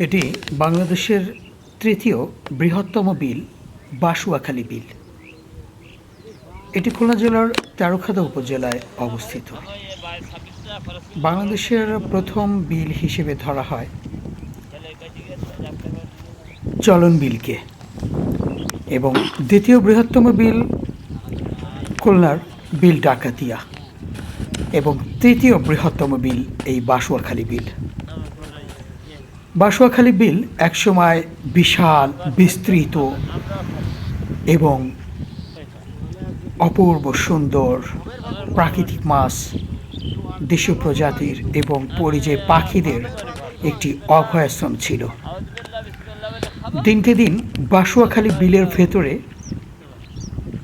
এটি বাংলাদেশের তৃতীয় বৃহত্তম বিল বাসুয়াখালী বিল। এটি খুলনা জেলার তেরখাদা উপজেলায় অবস্থিত। বাংলাদেশের প্রথম বিল হিসেবে ধরা হয় চলন বিলকে, এবং দ্বিতীয় বৃহত্তম বিল খুলনার বিল ডাকাতিয়া, এবং তৃতীয় বৃহত্তম বিল এই বাসুয়াখালী বিল। বাসুয়াখালী বিল একসময় বিশাল, বিস্তৃত এবং অপূর্ব সুন্দর প্রাকৃতিক মাছ, দেশীয় প্রজাতির এবং পরিযায়ী পাখিদের একটি অভয়াশ্রম ছিল। দিনকে দিন বাসুয়াখালী বিলের ভেতরে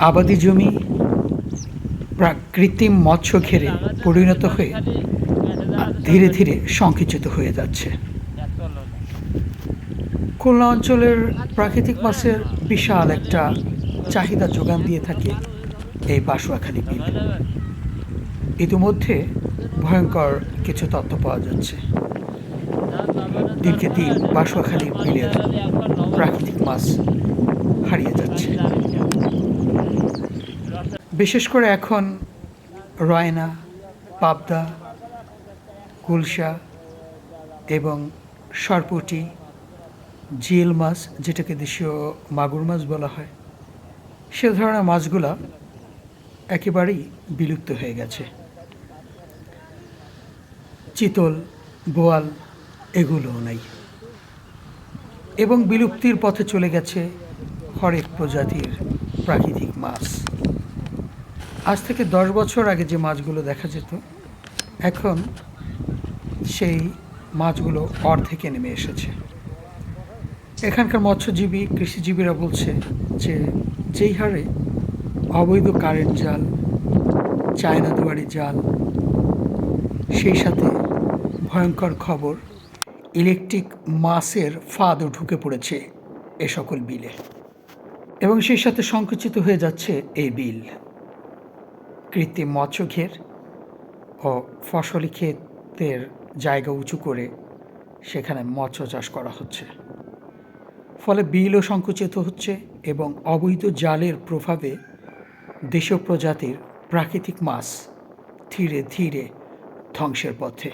আবাদি জমি কৃত্রিম মৎস্য ঘেরে পরিণত হয়ে ধীরে ধীরে সংকুচিত হয়ে যাচ্ছে। খুলনা অঞ্চলের প্রাকৃতিক মাছের বিশাল একটা চাহিদা যোগান দিয়ে থাকে এই বাসুয়াখালী বিল। ইতিমধ্যে ভয়ঙ্কর কিছু তথ্য পাওয়া যাচ্ছে। দিনকে দিন বাসুয়াখালী বিলের প্রাকৃতিক মাছ হারিয়ে যাচ্ছে। বিশেষ করে এখন রয়না, পাবদা, গুলশা এবং সরপুঁটি, জিয়েল মাছ, যেটাকে দেশীয় মাগুর মাছ বলা হয়, সে ধরনের মাছগুলা একেবারেই বিলুপ্ত হয়ে গেছে। চিতল, বোয়াল এগুলোও নাই, এবং বিলুপ্তির পথে চলে গেছে হরেক প্রজাতির প্রাকৃতিক মাছ। আজ থেকে 10 বছর আগে যে মাছগুলো দেখা যেত, এখন সেই মাছগুলো অর্ধেকে নেমে এসেছে। এখানকার মৎস্যজীবী, কৃষিজীবীরা বলছে যে যেই হারে অবৈধ কারেন্ট জাল, চায়না দুয়ারি জাল, সেই সাথে ভয়ঙ্কর খবর ইলেকট্রিক মাছের ফাঁদও ঢুকে পড়েছে এ সকল বিলে, এবং সেই সাথে সংকুচিত হয়ে যাচ্ছে এই বিল। কৃত্রিম মৎস্য ঘের ও ফসলি ক্ষেতের জায়গা উঁচু করে সেখানে মৎস্য চাষ করা হচ্ছে, ফলে বিলও সংকুচিত হচ্ছে, এবং অবৈধ জালের প্রভাবে দেশীয় প্রজাতির প্রাকৃতিক মাছ ধীরে ধীরে ধ্বংসের পথে।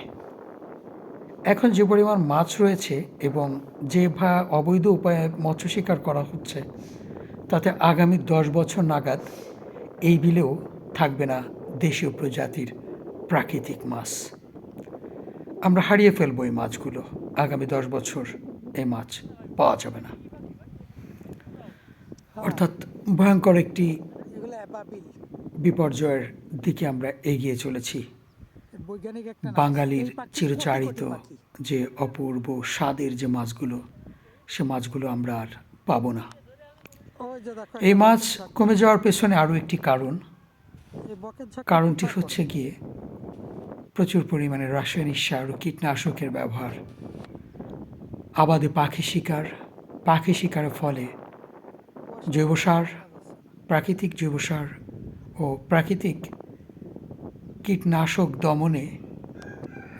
এখন যে পরিমাণ মাছ রয়েছে এবং যে অবৈধ উপায়ে মৎস্য শিকার করা হচ্ছে, তাতে আগামী 10 বছর নাগাদ এই বিলেও থাকবে না দেশীয় প্রজাতির প্রাকৃতিক মাছ। আমরা হারিয়ে ফেলবো এই মাছগুলো। আগামী 10 বছর এই মাছ পাওয়া যাবে না। অর্থাৎ ভয়ঙ্কর একটি বিপর্যয়ের দিকে আমরা এগিয়ে চলেছি। বাঙালির চিরচারিত যে অপূর্ব স্বাদের যে মাছগুলো, সে মাছগুলো আমরা আর পাবো না। এই মাছ কমে যাওয়ার পেছনে আরও একটি কারণটি হচ্ছে গিয়ে প্রচুর পরিমাণে রাসায়নিক সার ও কীটনাশকের ব্যবহার, আবাদে পাখি শিকারের ফলে জৈব সার, প্রাকৃতিক জৈব সার ও প্রাকৃতিক কীটনাশক দমনে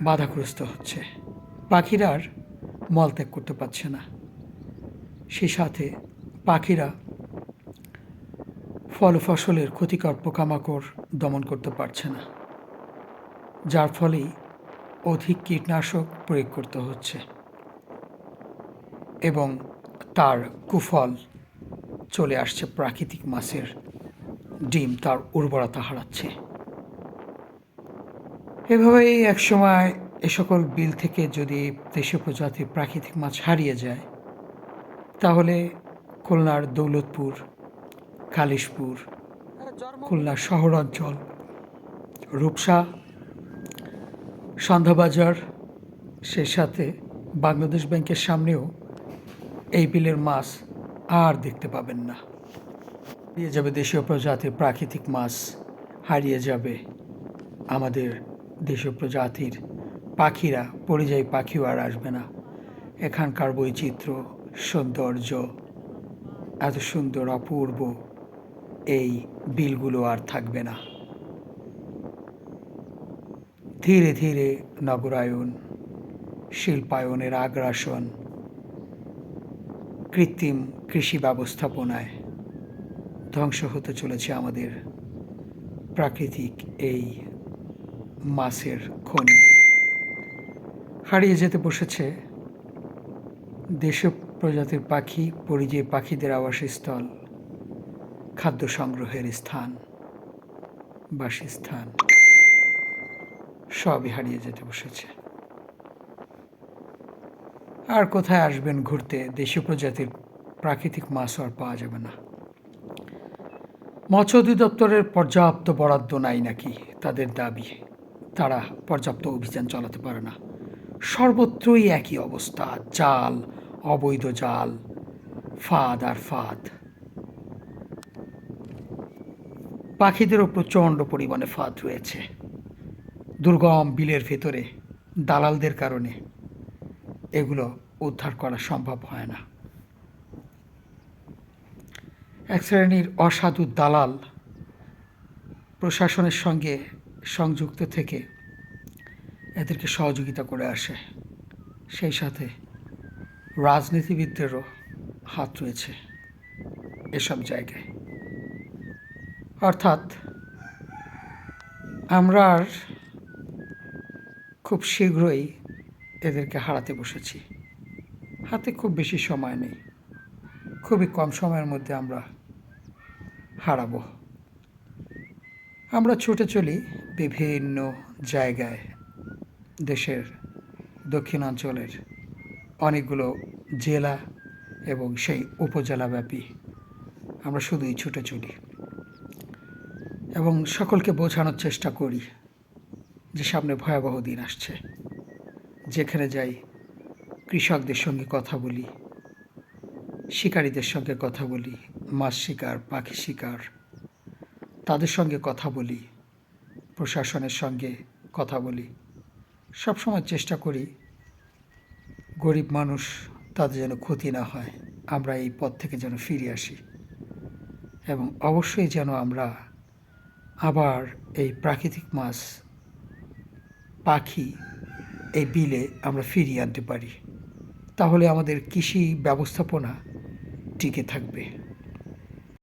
বাধাগ্রস্ত হচ্ছে। পাখিরা আর মলত্যাগ করতে পারছে না, সেই সাথে পাখিরা ফসলের ক্ষতিকর পোকামাকড় দমন করতে পারছে না, যার ফলেই অধিক কীটনাশক প্রয়োগ করতে হচ্ছে, এবং তার কুফল চলে আসছে প্রাকৃতিক মাছের ডিম তার উর্বরতা হারাচ্ছে। এভাবেই একসময় এ সকল বিল থেকে যদি দেশীয় প্রজাতির প্রাকৃতিক মাছ হারিয়ে যায়, তাহলে খুলনার দৌলতপুর, কালিশপুর, খুলনার শহর অঞ্চল, রূপসা, সন্ধ্যাবাজার, সেই সাথে বাংলাদেশ ব্যাংকের সামনেও এই বিলের মাছ আর দেখতে পাবেন না। হারিয়ে যাবে দেশীয় প্রজাতির প্রাকৃতিক মাছ, হারিয়ে যাবে আমাদের দেশীয় প্রজাতির পাখিরা, পরিযায়ী পাখিও আর আসবে না। এখানকার বৈচিত্র্য, সৌন্দর্য, এত সুন্দর অপূর্ব এই বিলগুলো আর থাকবে না। ধীরে ধীরে নগরায়ন, শিল্পায়নের আগ্রাসন, কৃত্রিম কৃষি ব্যবস্থাপনায় ধ্বংস হতে চলেছে আমাদের প্রাকৃতিক এই মাছের খনি। হারিয়ে যেতে বসেছে দেশীয় প্রজাতির পাখি, পরিযায়ী পাখিদের আবাসস্থল, খাদ্য সংগ্রহের স্থান, বাসস্থান সবই হারিয়ে যেতে বসেছে। আর কোথায় আসবেন ঘুরতে? দেশীয় প্রজাতির প্রাকৃতিক মাছও আর পাওয়া যাবে না। মৎস্য অধিদপ্তরের পর্যাপ্ত বরাদ্দ নাই নাকি তাদের দাবি। তারা পর্যাপ্ত অভিযান চালাতে পারে না। সর্বত্রই একই অবস্থা, জাল, অবৈধ জাল, ফাঁদ আর ফাঁদ। পাখিদেরও প্রচণ্ড পরিমাণে ফাঁদ রয়েছে। দুর্গম বিলের ভেতরে দালালদের কারণে এগুলো উদ্ধার করা সম্ভব হয় না। এক শ্রেণীর অসাধু দালাল প্রশাসনের সঙ্গে সংযুক্ত থেকে এদেরকে সহযোগিতা করে আসে। সেই সাথে রাজনীতিবিদদেরও হাত রয়েছে এসব জায়গায়। অর্থাৎ আমরা আর খুব শীঘ্রই এদেরকে হারাতে বসেছি। হাতে খুব বেশি সময় নেই, খুবই কম সময়ের মধ্যে আমরা হারাবো। আমরা ছুটে চলি বিভিন্ন জায়গায়, দেশের দক্ষিণাঞ্চলের অনেকগুলো জেলা এবং সেই উপজেলাব্যাপী আমরা শুধুই ছুটে চলি এবং সকলকে বোঝানোর চেষ্টা করি যে সামনে ভয়াবহ দিন আসছে। যেখানে যাই কৃষকদের সঙ্গে কথা বলি, শিকারীদের সঙ্গে কথা বলি, মাছ শিকার, পাখি শিকার, তাদের সঙ্গে কথা বলি, প্রশাসনের সঙ্গে কথা বলি। সবসময় চেষ্টা করি গরিব মানুষ তাদের যেন ক্ষতি না হয়, আমরা এই পথ থেকে যেন ফিরে আসি এবং অবশ্যই যেন আমরা আবার এই প্রাকৃতিক মাছ, পাখি এই বিলে আমরা ফিরিয়ে আনতে পারি। তাহলে আমাদের কৃষি ব্যবস্থাপনা টিকে থাকবে।